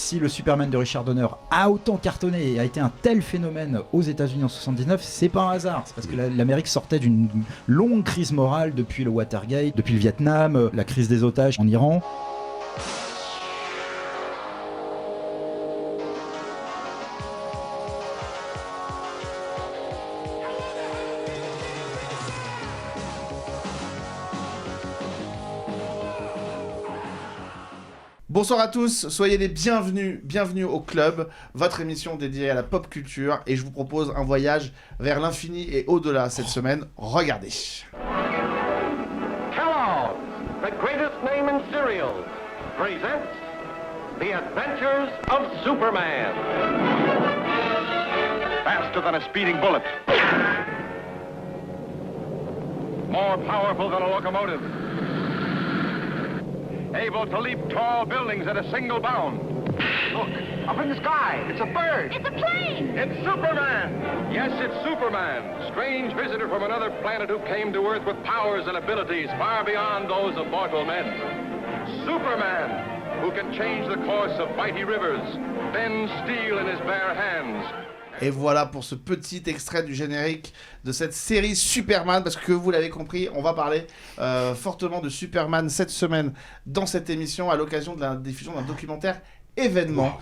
si le Superman de Richard Donner a autant cartonné et a été un tel phénomène aux États-Unis en 79, c'est pas un hasard. C'est parce que l'Amérique sortait d'une longue crise morale depuis le Watergate, depuis le Vietnam, la crise des otages en Iran. Bonsoir à tous, soyez les bienvenus au club, votre émission dédiée à la pop culture, et je vous propose un voyage vers l'infini et au-delà cette semaine. Regardez. Kellogg's, the greatest name in cereals, presents The Adventures of Superman. Faster than a speeding bullet. More powerful than a locomotive. Able to leap tall buildings at a single bound. Look, up in the sky, it's a bird. It's a plane! It's Superman! Yes, it's Superman, strange visitor from another planet who came to Earth with powers and abilities far beyond those of mortal men. Superman, who can change the course of mighty rivers, bend steel in his bare hands. Et voilà pour ce petit extrait du générique de cette série Superman, parce que vous l'avez compris, on va parler fortement de Superman cette semaine dans cette émission à l'occasion de la diffusion d'un documentaire événement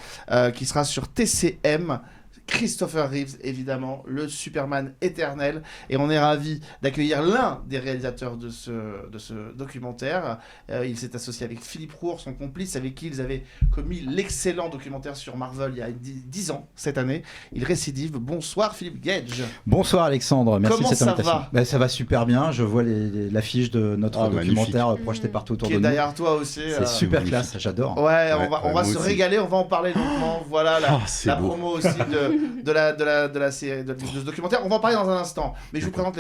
qui sera sur TCM. Christopher Reeves, évidemment, le Superman éternel. Et on est ravis d'accueillir l'un des réalisateurs de ce documentaire. Il s'est associé avec Philippe Roure, son complice, avec qui ils avaient commis l'excellent documentaire sur Marvel il y a 10 ans, cette année. Il récidive. Bonsoir Philippe Gage. Bonsoir Alexandre, merci Comment de cette ça invitation. va Ça va super bien, je vois l'affiche de notre documentaire projeté partout autour Qui de est nous. derrière toi aussi. C'est super classe, j'adore. Ouais, on va se aussi. régaler, on va en parler longuement. Voilà la beau. promo aussi de la série, de ce documentaire. On va en parler dans un instant, mais je vous présente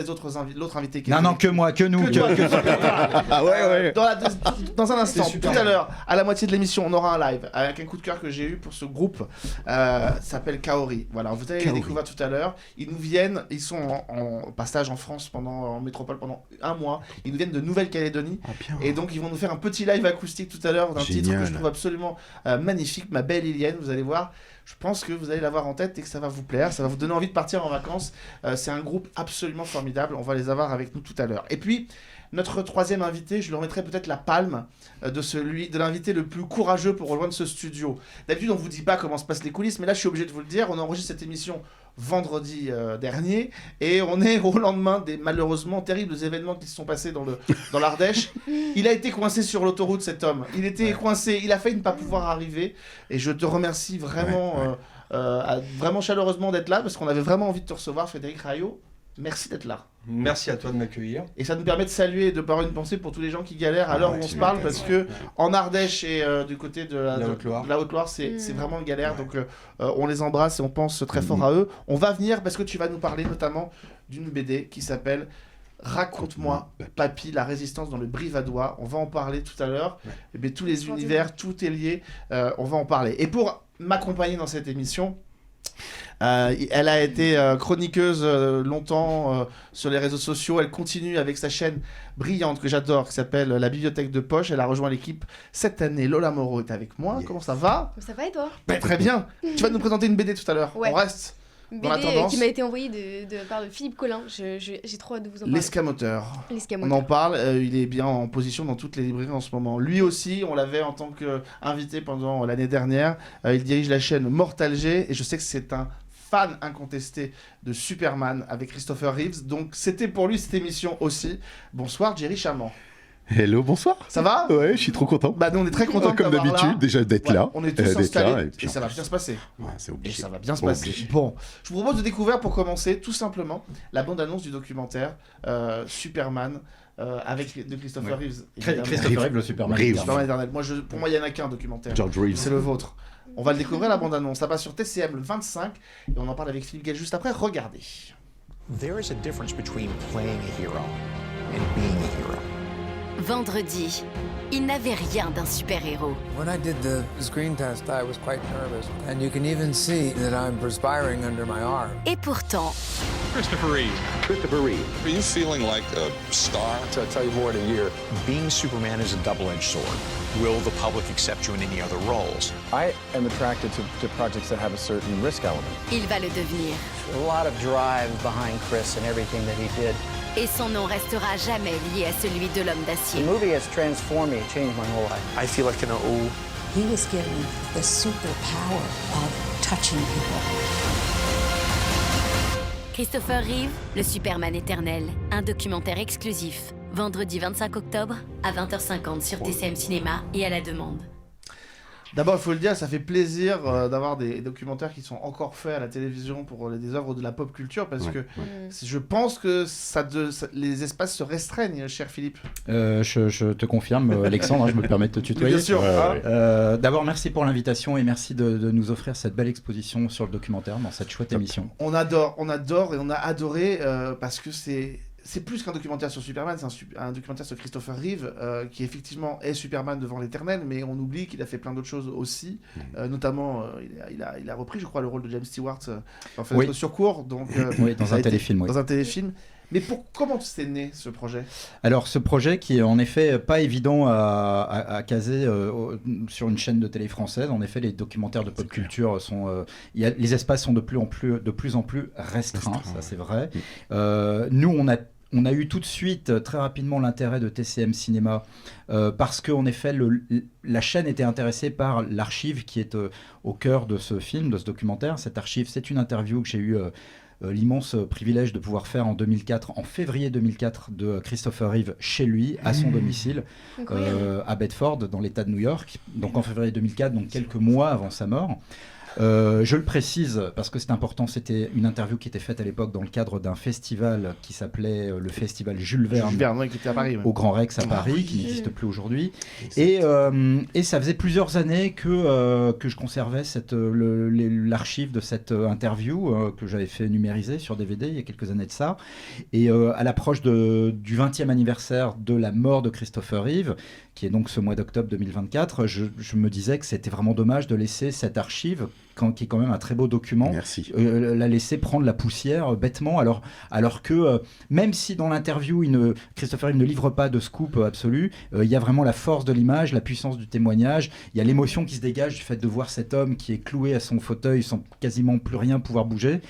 l'autre invité qui est Non, que moi, que nous. que toi, que toi. Ah ouais. Dans un instant, C'est super. tout à l'heure, à la moitié de l'émission, on aura un live avec un coup de cœur que j'ai eu pour ce groupe. Ça s'appelle Kaori. Voilà, vous allez les découvrir tout à l'heure. Ils sont en passage en France en métropole pendant un mois. Ils nous viennent de Nouvelle-Calédonie. Et donc ils vont nous faire un petit live acoustique tout à l'heure d'un titre que je trouve absolument magnifique, Ma belle Ilienne. Vous allez voir, je pense que vous allez l'avoir en tête et que ça va vous plaire, ça va vous donner envie de partir en vacances. C'est un groupe absolument formidable, on va les avoir avec nous tout à l'heure. Et puis notre troisième invité, je lui remettrai peut-être la palme de l'invité le plus courageux pour rejoindre ce studio. D'habitude on vous dit pas comment se passent les coulisses, mais là je suis obligé de vous le dire. On enregistre cette émission vendredi dernier et on est au lendemain des malheureusement terribles événements qui se sont passés dans l'Ardèche. Il a été coincé sur l'autoroute, cet homme. Il était coincé, il a failli ne pas pouvoir arriver, et je te remercie vraiment vraiment chaleureusement d'être là, parce qu'on avait vraiment envie de te recevoir, Frédéric Raillot. Merci d'être là. Merci à toi de m'accueillir. Et ça nous permet de saluer et de par une pensée pour tous les gens qui galèrent à l'heure où on se parle, parce que en Ardèche et du côté de la Haute-Loire, c'est vraiment une galère. Donc on les embrasse et on pense très fort à eux. On va venir parce que tu vas nous parler notamment d'une BD qui s'appelle Raconte-moi, Papy, la résistance dans le Brivadois. On va en parler tout à l'heure. Et bien, tous les univers, tout est lié. On va en parler. Et pour m'accompagner dans cette émission, elle a été chroniqueuse longtemps sur les réseaux sociaux. Elle continue avec sa chaîne brillante que j'adore, qui s'appelle La Bibliothèque de Poche. Elle a rejoint l'équipe cette année. Lola Moreau est avec moi. Comment ça va? Ça va et toi? Très bien. Tu vas nous présenter une BD tout à l'heure. Ouais. On reste dans la BD tendance. qui m'a été envoyée par Philippe Collin. J'ai trop hâte de vous en parler. L'escamoteur. L'escamoteur. On en parle, il est bien en position dans toutes les librairies en ce moment. Lui aussi, on l'avait en tant qu'invité pendant l'année dernière. Il dirige la chaîne Mortalger et je sais que c'est un fan incontesté de Superman avec Christopher Reeves. Donc c'était pour lui cette émission aussi. Bonsoir Jerry Chamand. Hello, bonsoir. Ça va? Ouais, je suis trop content. Bah nous on est très contents Comme d'habitude, déjà d'être là. On est tous d'être installés là, et, puis ça va bien se passer. Ouais, c'est Et obligé. ça va bien se passer. Bon, je vous propose de découvrir pour commencer tout simplement la bande-annonce du documentaire Superman de Christopher Reeves. évidemment. Christopher Reeves, le Superman. Reeves. Superman éternel. Pour moi, il n'y en a qu'un documentaire. George Reeves. C'est le vôtre. On va le découvrir, la bande-annonce. Ça passe sur TCM le 25 et on en parle avec Philippe Gage juste après. Regardez. There is a difference between playing a hero and being a hero. Vendredi, il n'avait rien d'un super-héros. When I did the screen test, I was quite nervous. And you can even see that I'm perspiring under my arm. Et pourtant, Christopher Reeve. Christopher Reeve. Are you feeling like a star? I'll tell you more in a year. Being Superman is a double-edged sword. Will the public accept you in any other roles? I am attracted to projects that have a certain risk element. Il va le devenir. A lot of drive behind Chris and everything that he did. Et son nom restera jamais lié à celui de l'homme d'acier. The movie has transformed me, it changed my whole life. I feel like I know. He was given the superpower of touching people. Christopher Reeve, le Superman éternel. Un documentaire exclusif. Vendredi 25 octobre à 20h50 sur TCM Cinéma et à la demande. D'abord, il faut le dire, ça fait plaisir d'avoir des documentaires qui sont encore faits à la télévision pour des œuvres de la pop culture, parce que je pense que les espaces se restreignent, cher Philippe. Je te confirme, Alexandre, je me permets de te tutoyer. Bien sûr. D'abord, merci pour l'invitation et merci de nous offrir cette belle exposition sur le documentaire dans cette chouette émission. On adore et on a adoré parce que c'est plus qu'un documentaire sur Superman, c'est un documentaire sur Christopher Reeve qui effectivement est Superman devant l'éternel, mais on oublie qu'il a fait plein d'autres choses aussi, notamment il a repris je crois le rôle de James Stewart dans Fenêtre sur cour, donc oui, dans un téléfilm. Dans un téléfilm. Mais comment c'est né ce projet ? Alors ce projet qui est en effet pas évident à caser sur une chaîne de télé française. En effet, les documentaires de pop culture sont, les espaces sont de plus en plus restreints, ça c'est vrai. Nous on a eu tout de suite, très rapidement, l'intérêt de TCM Cinéma parce qu'en effet, la chaîne était intéressée par l'archive qui est au cœur de ce film, de ce documentaire. Cette archive, c'est une interview que j'ai eue l'immense privilège de pouvoir faire en février 2004, de Christopher Reeve chez lui, à son domicile, à Bedford, dans l'État de New York. Donc en février 2004, donc quelques mois avant sa mort. Je le précise parce que c'est important, c'était une interview qui était faite à l'époque dans le cadre d'un festival qui s'appait le festival Jules Verne, qui était à Paris, au Grand Rex à Paris, qui n'existe plus aujourd'hui. Et ça faisait plusieurs années que je conservais l'archive de cette interview que j'avais fait numériser sur DVD il y a quelques années de ça. Et à l'approche du 20e anniversaire de la mort de Christopher Reeve, qui est donc ce mois d'octobre 2024, je me disais que c'était vraiment dommage de laisser cette archive, qui est quand même un très beau document, la laisser prendre la poussière bêtement, alors que même si dans l'interview Christopher Reeve ne livre pas de scoop absolu, il y a vraiment la force de l'image, la puissance du témoignage, il y a l'émotion qui se dégage du fait de voir cet homme qui est cloué à son fauteuil sans quasiment plus rien pouvoir bouger,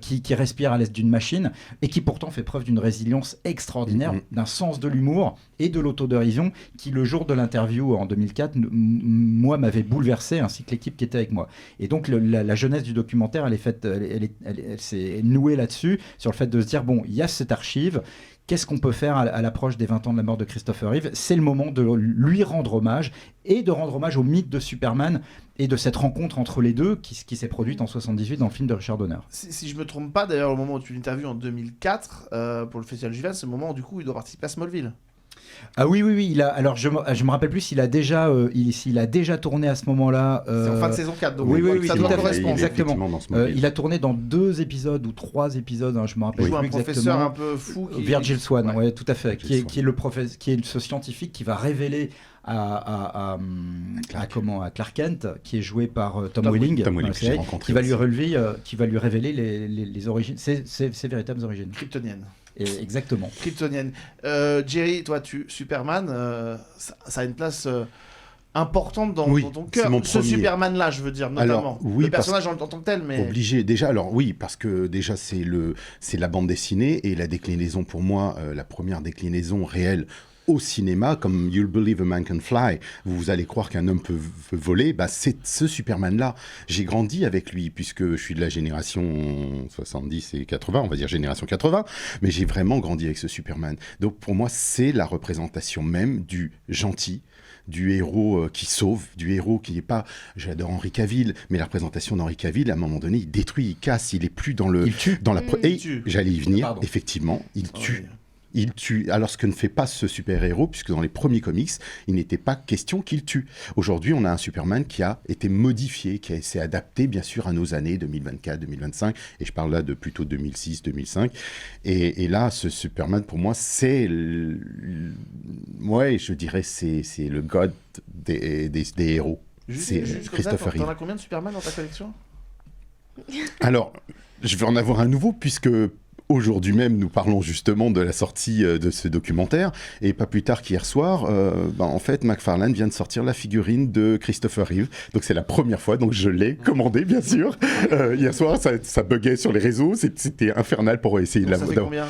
qui respire à l'aise d'une machine et qui pourtant fait preuve d'une résilience extraordinaire, d'un sens de l'humour et de l'autodérision qui, le jour de l'interview en 2004, moi m'avait bouleversé, ainsi que l'équipe qui était avec moi. Et donc la jeunesse du documentaire, elle s'est nouée là-dessus, sur le fait de se dire, bon, il y a cette archive, qu'est-ce qu'on peut faire à l'approche des 20 ans de la mort de Christopher Reeve ? C'est le moment de lui rendre hommage, et de rendre hommage au mythe de Superman, et de cette rencontre entre les deux qui s'est produite en 78 dans le film de Richard Donner. Si je me trompe pas, d'ailleurs, au moment où tu l'interviews en 2004, pour le Festival Jules Verne, c'est le moment où du coup il doit participer à Smallville. Ah oui. Alors je me rappelle plus s'il a déjà tourné à ce moment-là. C'est en fin de saison 4, donc oui, ça tout doit à fait, correspondre. Exactement. Il a tourné dans 2 épisodes ou 3 épisodes, je me rappelle plus exactement. Un professeur un peu fou. Virgil Swan, ouais, tout à fait, qui est ce scientifique qui va révéler à Clark Kent, qui est joué par Tom Welling, qui va lui révéler les origines, ses véritables origines. Kryptoniennes. Exactement. Kryptonienne. Jerry, toi, Superman, ça a une place importante dans ton cœur. Ce Superman-là, je veux dire, notamment. Alors, le personnage en tant que tel, mais... Obligé. Déjà, parce que déjà, c'est la bande dessinée et la déclinaison, pour moi, la première déclinaison réelle au cinéma, comme You'll Believe a Man Can Fly, vous allez croire qu'un homme peut voler, c'est ce Superman-là. J'ai grandi avec lui, puisque je suis de la génération 70 et 80, on va dire génération 80, mais j'ai vraiment grandi avec ce Superman. Donc pour moi, c'est la représentation même du gentil, du héros qui sauve, du héros qui n'est pas... J'adore Henry Cavill, mais la représentation d'Henry Cavill, à un moment donné, il détruit, il casse, il est plus dans le... Il tue. J'allais y venir, effectivement, il tue. Il tue, alors ce que ne fait pas ce super-héros, puisque dans les premiers comics, il n'était pas question qu'il tue. Aujourd'hui, on a un Superman qui a été modifié, qui s'est adapté, bien sûr, à nos années 2024, 2025, et je parle là de plutôt 2006, 2005. Et là, ce Superman, pour moi, c'est je dirais, c'est le god des héros. C'est Christopher Reeve. T'en as combien de Superman dans ta collection ? Alors, je vais en avoir un nouveau, puisque aujourd'hui même, nous parlons justement de la sortie de ce documentaire, et pas plus tard qu'hier soir, en fait, McFarlane vient de sortir la figurine de Christopher Reeve. Donc c'est la première fois, donc je l'ai commandé, bien sûr. Hier soir, ça buguait sur les réseaux, c'était infernal pour essayer de la... Ça fait combien ?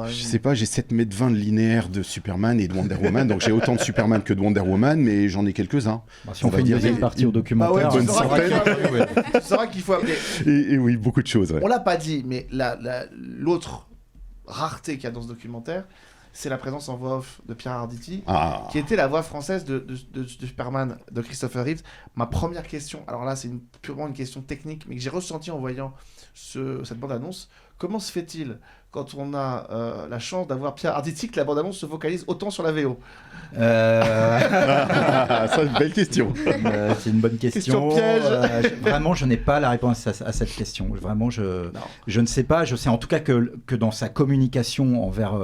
Je sais pas, j'ai 7,20 m de linéaire de Superman et de Wonder Woman, donc j'ai autant de Superman que de Wonder Woman, mais j'en ai quelques-uns. Si on fait une deuxième partie au documentaire, tu sauras qu'il faut appeler. Et oui, beaucoup de choses. Ouais. On l'a pas dit, mais l'autre rareté qu'il y a dans ce documentaire, c'est la présence en voix off de Pierre Arditi, qui était la voix française de Superman de Christopher Reeve. Ma première question, alors là c'est purement une question technique, mais que j'ai ressenti en voyant cette bande-annonce. Comment se fait-il, quand on a la chance d'avoir Pierre Arditi, que la bande-annonce se focalise autant sur la VO ? Ça, c'est une belle question. C'est une bonne question. Piège. Vraiment, je n'ai pas la réponse à cette question. Vraiment, je ne sais pas. Je sais en tout cas que dans sa communication envers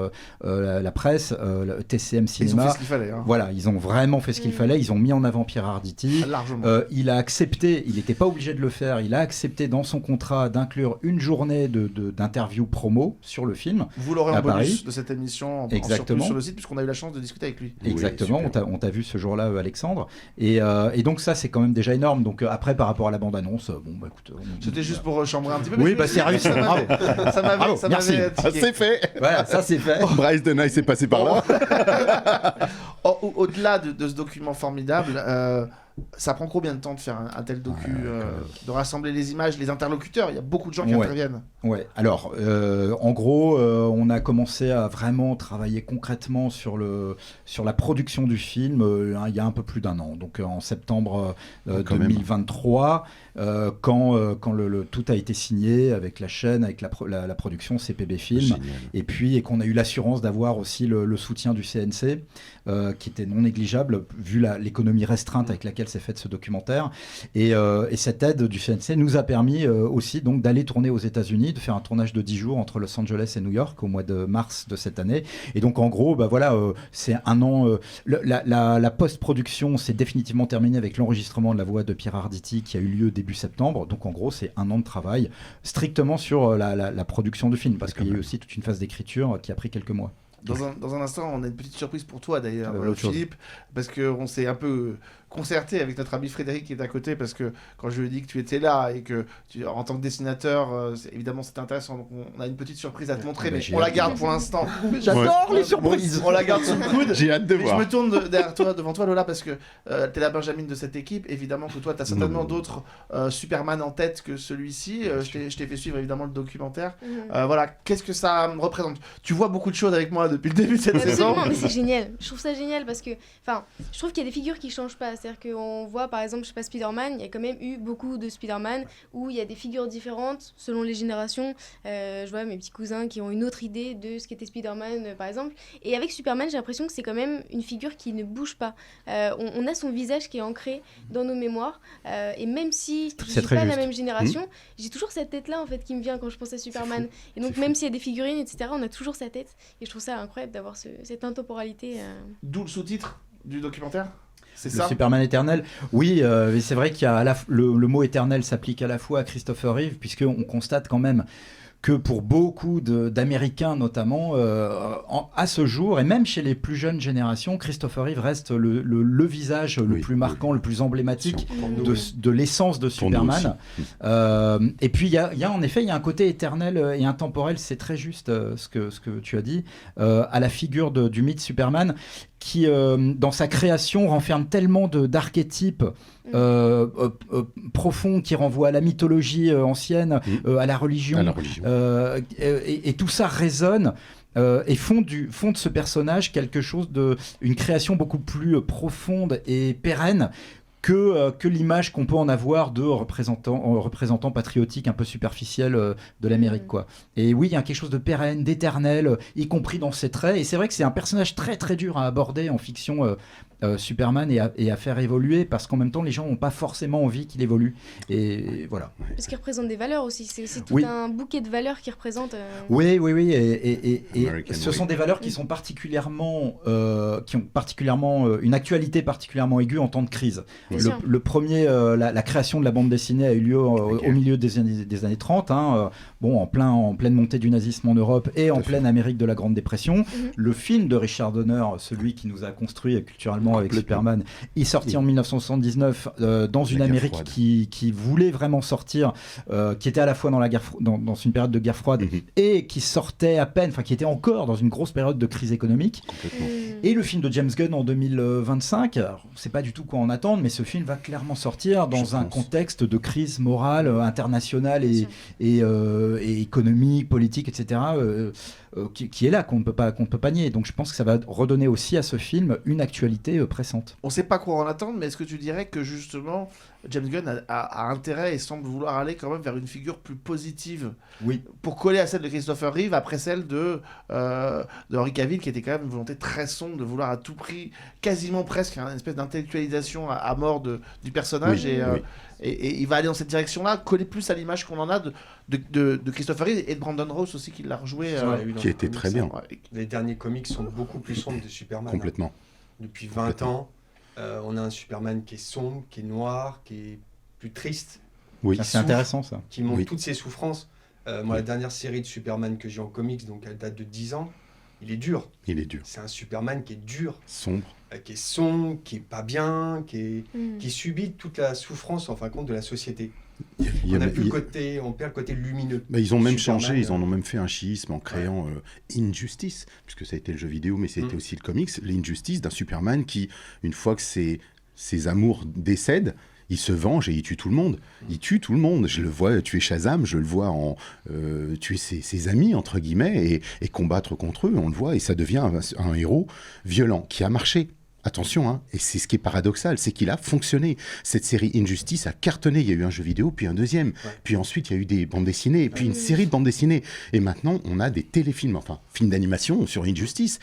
la presse, le TCM Cinéma, ils ont fait ce qu'il fallait. Hein. Voilà, ils ont vraiment fait ce qu'il fallait. Ils ont mis en avant Pierre Arditi. Largement. Il a accepté. Il n'était pas obligé de le faire. Il a accepté dans son contrat d'inclure une journée d'interview promo sur le film. Vous l'aurez en bonus Paris. de cette émission, Exactement. sur le site, puisqu'on a eu la chance de discuter avec lui. Exactement, on t'a vu ce jour-là, Alexandre. Et donc ça, c'est quand même déjà énorme. Donc après, par rapport à la bande-annonce, écoute... C'était juste pour chambrer un petit peu. Oui, c'est réussi. Ça m'avait c'est fait. Voilà, ça c'est fait. Bryce Denay s'est passé par là. Au-delà de ce document formidable, ça prend combien de temps de faire un tel docu, de rassembler les images, les interlocuteurs ? Il y a beaucoup de gens qui interviennent. Ouais. Alors, en gros, on a commencé à vraiment travailler concrètement sur la production du film il y a un peu plus d'un an. Donc en septembre 2023, quand tout a été signé avec la chaîne, avec la production CPB Film, et qu'on a eu l'assurance d'avoir aussi le soutien du CNC, qui était non négligeable vu l'économie restreinte avec laquelle s'est fait ce documentaire. Et cette aide du CNC nous a permis aussi donc d'aller tourner aux États-Unis, de faire un tournage de 10 jours entre Los Angeles et New York au mois de mars de cette année. Et donc en gros, c'est un an. La post-production s'est définitivement terminée avec l'enregistrement de la voix de Pierre Arditi qui a eu lieu début septembre. Donc en gros, c'est un an de travail strictement sur la production du film, parce qu'il y a eu aussi toute une phase d'écriture qui a pris quelques mois. Dans un instant, on a une petite surprise pour toi d'ailleurs, Philippe, parce qu'on s'est un peu concerté avec notre ami Frédéric qui est à côté, parce que quand je lui ai dit que tu étais là et que en tant que dessinateur, évidemment c'était intéressant, donc on a une petite surprise à te montrer, mais on la garde pour l'instant. J'adore les surprises. On la garde sous le coude. J'ai hâte de voir. Je me tourne devant toi Lola, parce que t'es la Benjamine de cette équipe, évidemment que toi t'as certainement d'autres Superman en tête que celui-ci. Je t'ai fait suivre évidemment le documentaire. Voilà, qu'est-ce que ça représente ? Tu vois beaucoup de choses avec moi depuis le début de cette saison. Absolument, mais c'est génial. Je trouve ça génial parce que, je trouve qu'il y a des figures qui changent pas. C'est-à-dire qu'on voit, par exemple, je sais pas, Spider-Man, il y a quand même eu beaucoup de Spider-Man où il y a des figures différentes selon les générations. Je vois mes petits cousins qui ont une autre idée de ce qu'était Spider-Man, par exemple. Et avec Superman, j'ai l'impression que c'est quand même une figure qui ne bouge pas. On a son visage qui est ancré dans nos mémoires. Et même si je suis pas de la même génération, j'ai toujours cette tête-là, en fait, qui me vient quand je pense à Superman. Et donc, même s'il y a des figurines, etc., on a toujours sa tête. Et je trouve ça incroyable d'avoir cette intemporalité. D'où le sous-titre du documentaire ? C'est le ça ? Superman éternel. Oui, c'est vrai qu'il y a le mot éternel s'applique à la fois à Christopher Reeve, puisqu'on constate quand même que pour beaucoup d'Américains notamment, à ce jour, et même chez les plus jeunes générations, Christopher Reeve reste le visage le plus marquant, le plus emblématique de l'essence de Superman. Et puis, il y a en effet, il y a un côté éternel et intemporel, c'est très juste ce que tu as dit, à la figure du mythe Superman, qui, dans sa création, renferme tellement d'archétypes profonds qui renvoient à la mythologie ancienne, à la religion. Et tout ça résonne et font de ce personnage quelque chose une création beaucoup plus profonde et pérenne que l'image qu'on peut en avoir de représentant patriotique un peu superficiel de l'Amérique, quoi. Et oui, il y a quelque chose de pérenne, d'éternel, y compris dans ses traits. Et c'est vrai que c'est un personnage très très dur à aborder en fiction Superman et à faire évoluer, parce qu'en même temps les gens n'ont pas forcément envie qu'il évolue, et voilà. Parce qu'il représente des valeurs aussi, c'est aussi tout un bouquet de valeurs qui représente... Oui, et ce sont des valeurs qui sont particulièrement qui ont particulièrement une actualité particulièrement aiguë en temps de crise. Le premier, la création de la bande dessinée a eu lieu au milieu des années 30, en pleine montée du nazisme en Europe et en pleine Amérique de la Grande Dépression. Le film de Richard Donner, celui qui nous a construit culturellement avec Superman, est sorti en 1979 dans une Amérique qui voulait vraiment sortir, qui était à la fois dans une période de guerre froide et qui sortait à peine, qui était encore dans une grosse période de crise économique. Et le film de James Gunn en 2025, on ne sait pas du tout quoi en attendre, mais ce film va clairement sortir dans un contexte de crise morale internationale et économique, politique, etc., qui est là, qu'on ne peut pas nier. Donc je pense que ça va redonner aussi à ce film une actualité pressante. On ne sait pas quoi en attendre, mais est-ce que tu dirais que justement James Gunn a intérêt et semble vouloir aller quand même vers une figure plus positive, pour coller à celle de Christopher Reeve après celle de Henry Cavill, qui était quand même une volonté très sombre de vouloir à tout prix, quasiment presque une espèce d'intellectualisation à mort du personnage, et il va aller dans cette direction-là, coller plus à l'image qu'on en a de Christopher Reeve et de Brandon Routh aussi, qui l'a rejoué, qui était très bien. Les derniers comics sont beaucoup plus sombres de Superman. Complètement. Depuis 20 ans, on a un Superman qui est sombre, qui est noir, qui est plus triste. Oui, c'est intéressant ça. Qui montre toutes ses souffrances. Moi, la dernière série de Superman que j'ai en comics, donc elle date de 10 ans, il est dur. C'est un Superman qui est dur. Sombre. Qui est sombre, qui est pas bien, qui subit toute la souffrance, en fin de compte, de la société. On perd le côté lumineux. Ils ont même changé, ils en ont même fait un chiisme en créant Injustice, puisque ça a été le jeu vidéo, mais c'était aussi le comics, l'Injustice d'un Superman qui, une fois que ses amours décèdent, il se venge et il tue tout le monde. Il tue tout le monde. Je le vois tuer Shazam, je le vois tuer ses amis, entre guillemets, et combattre contre eux, on le voit, et ça devient un héros violent qui a marché. Attention, et c'est ce qui est paradoxal, c'est qu'il a fonctionné. Cette série Injustice a cartonné. Il y a eu un jeu vidéo, puis un deuxième. Puis ensuite, il y a eu des bandes dessinées, puis une série de bandes dessinées. Et maintenant, on a des téléfilms, films d'animation sur Injustice.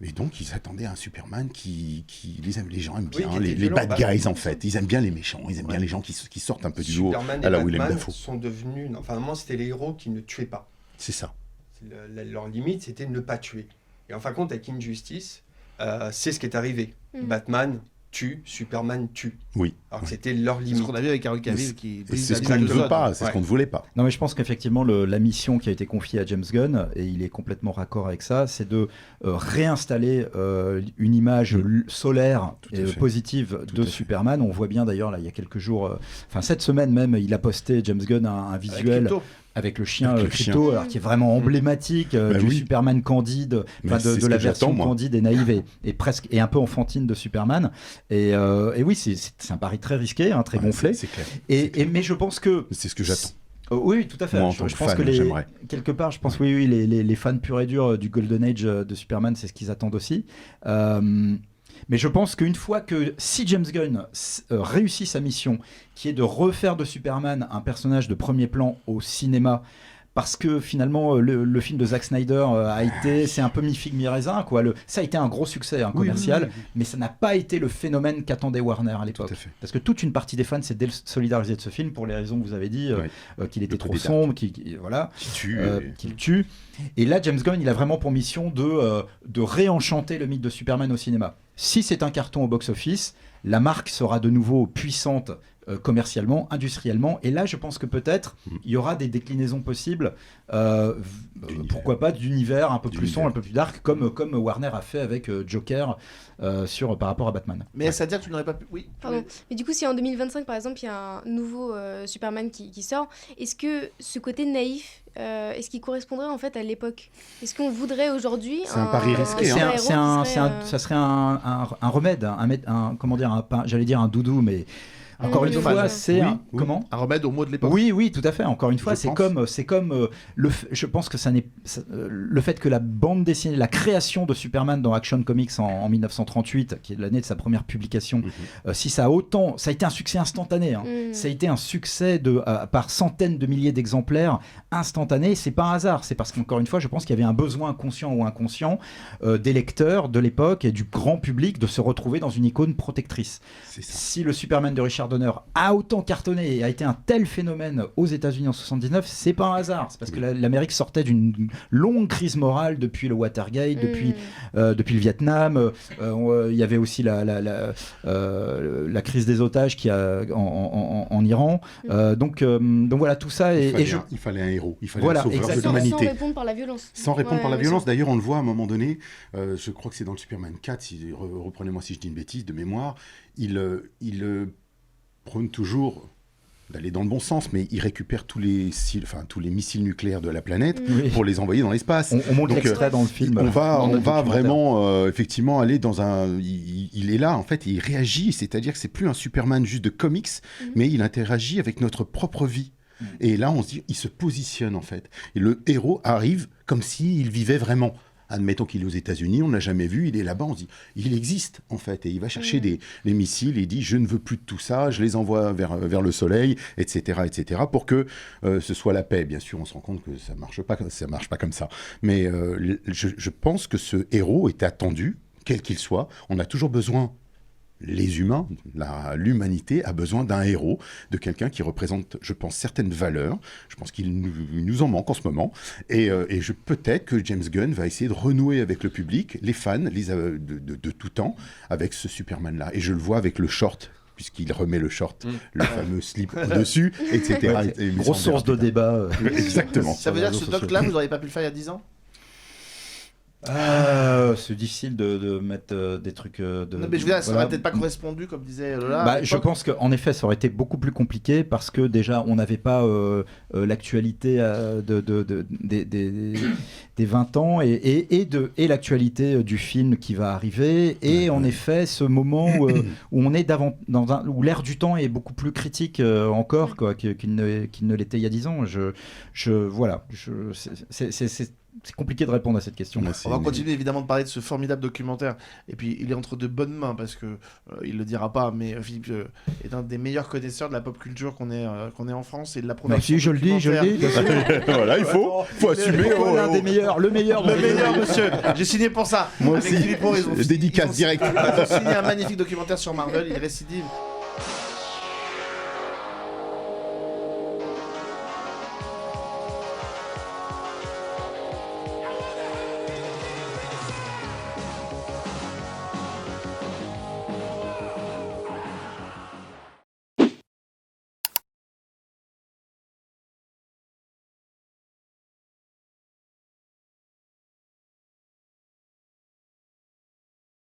Et donc, ils attendaient un Superman les gens aiment bien, les bad guys, en fait. Ils aiment bien les méchants, ils aiment bien les gens qui sortent un peu du lot. Superman et Batman sont devenus... Enfin, moi, c'était les héros qui ne tuaient pas. C'est ça. Leur limite, c'était de ne pas tuer. Et en fin de compte, avec Injustice... c'est ce qui est arrivé. Batman tue, Superman tue. Oui. Alors que c'était leur limite. C'est ce qu'on a vu avec Henry Cavill qui... C'est ce qu'on ne veut pas, c'est ce qu'on ne voulait pas. Non, mais je pense qu'effectivement, la mission qui a été confiée à James Gunn, et il est complètement raccord avec ça, c'est de réinstaller une image solaire et positive de Superman. On voit bien d'ailleurs, là, il y a quelques jours, cette semaine même, il a posté, James Gunn, un visuel... Avec le chien Crypto, alors qui est vraiment emblématique du Superman candide, de la version candide et naïve et un peu enfantine de Superman. Et oui, c'est un pari très risqué, très gonflé. C'est clair. Mais je pense que c'est ce que j'attends. Oui, tout à fait. Moi, je pense que quelque part, je pense les fans purs et durs du Golden Age de Superman, c'est ce qu'ils attendent aussi. Mais je pense qu'une fois si James Gunn réussit sa mission, qui est de refaire de Superman un personnage de premier plan au cinéma, parce que finalement le film de Zack Snyder c'est un peu mi-figue mi-raisin, quoi. Ça a été un gros succès commercial, mais ça n'a pas été le phénomène qu'attendait Warner à l'époque. Parce que toute une partie des fans s'est désolidarisée de ce film pour les raisons que vous avez dit, qu'il était trop sombre, qu'il tue. Et là, James Gunn, il a vraiment pour mission de réenchanter le mythe de Superman au cinéma. Si c'est un carton au box-office, la marque sera de nouveau puissante commercialement, industriellement, et là je pense que peut-être il y aura des déclinaisons possibles, pourquoi pas d'univers un peu plus sombre, un peu plus dark, comme Warner a fait avec Joker par rapport à Batman. Mais ça veut dire que tu n'aurais pas pu... Oui. Pardon. Mais du coup, si en 2025 par exemple il y a un nouveau Superman qui sort, est-ce que ce côté naïf, est-ce qu'il correspondrait en fait à l'époque? Est-ce qu'on voudrait aujourd'hui C'est un pari risqué. Ça serait un remède, j'allais dire un doudou, mais Encore une fois, c'est comment un remède aux maux de l'époque. Oui, tout à fait. Encore une fois, c'est comme je pense que le fait que la bande dessinée, la création de Superman dans Action Comics en 1938, qui est l'année de sa première publication, si ça a été un succès instantané. Ça a été un succès par centaines de milliers d'exemplaires instantanés. C'est pas un hasard. C'est parce qu'encore une fois, je pense qu'il y avait un besoin conscient ou inconscient des lecteurs de l'époque et du grand public de se retrouver dans une icône protectrice. Si le Superman de Richard Donner a autant cartonné et a été un tel phénomène aux États-Unis en 79, c'est pas un hasard. C'est parce que l'Amérique sortait d'une longue crise morale depuis le Watergate, depuis le Vietnam. Il y avait aussi la crise des otages en Iran. Donc voilà, tout ça. Il fallait un héros. Il fallait un sauveur de l'humanité. Sans répondre par la violence. Sans répondre par la violence. D'ailleurs, on le voit à un moment donné, je crois que c'est dans le Superman 4, reprenez-moi si je dis une bêtise de mémoire, il prône toujours d'aller dans le bon sens, mais il récupère tous les missiles nucléaires de la planète pour les envoyer dans l'espace. On montre l'extrait dans le film. On va vraiment effectivement aller dans un... Il est là, en fait, et il réagit, c'est-à-dire que c'est plus un Superman juste de comics, mais il interagit avec notre propre vie. Et là, on se dit, il se positionne, en fait. Et le héros arrive comme s'il vivait vraiment. Admettons qu'il est aux États-Unis, on ne l'a jamais vu, il est là-bas, on se dit, il existe en fait, et il va chercher les missiles, et il dit, je ne veux plus de tout ça, je les envoie vers le soleil, etc., pour que ce soit la paix. Bien sûr, on se rend compte que ça marche pas comme ça. Mais je pense que ce héros est attendu, quel qu'il soit. On a toujours besoin. Les humains, l'humanité a besoin d'un héros, de quelqu'un qui représente, je pense, certaines valeurs. Je pense qu'il nous en manque en ce moment. Et peut-être que James Gunn va essayer de renouer avec le public, les fans de tout temps, avec ce Superman-là. Et je le vois avec le short, puisqu'il remet le short, le fameux slip au-dessus, etc. Grosse source de débat. Exactement. Ça veut dire que ce doc-là, vous n'auriez pas pu le faire il y a 10 ans ? C'est difficile de mettre des trucs non, mais je veux dire, ça n'aurait peut-être pas correspondu, comme disait Lola. Je pense qu'en effet, ça aurait été beaucoup plus compliqué parce que déjà, on n'avait pas l'actualité des 20 ans et l'actualité du film qui va arriver. Et en effet, ce moment où on est où l'air du temps est beaucoup plus critique encore qu'il ne l'était il y a 10 ans. C'est compliqué de répondre à cette question. On va continuer évidemment de parler de ce formidable documentaire. Et puis il est entre de bonnes mains parce que il le dira pas, mais Philippe est un des meilleurs connaisseurs de la pop culture qu'on ait en France et de la production. Merci, je le dis. Voilà, il faut assumer. Le meilleur, monsieur. J'ai signé pour ça. Moi avec aussi. Philippe, Dédicace direct. Ils ont signé un magnifique documentaire sur Marvel. Il récidive.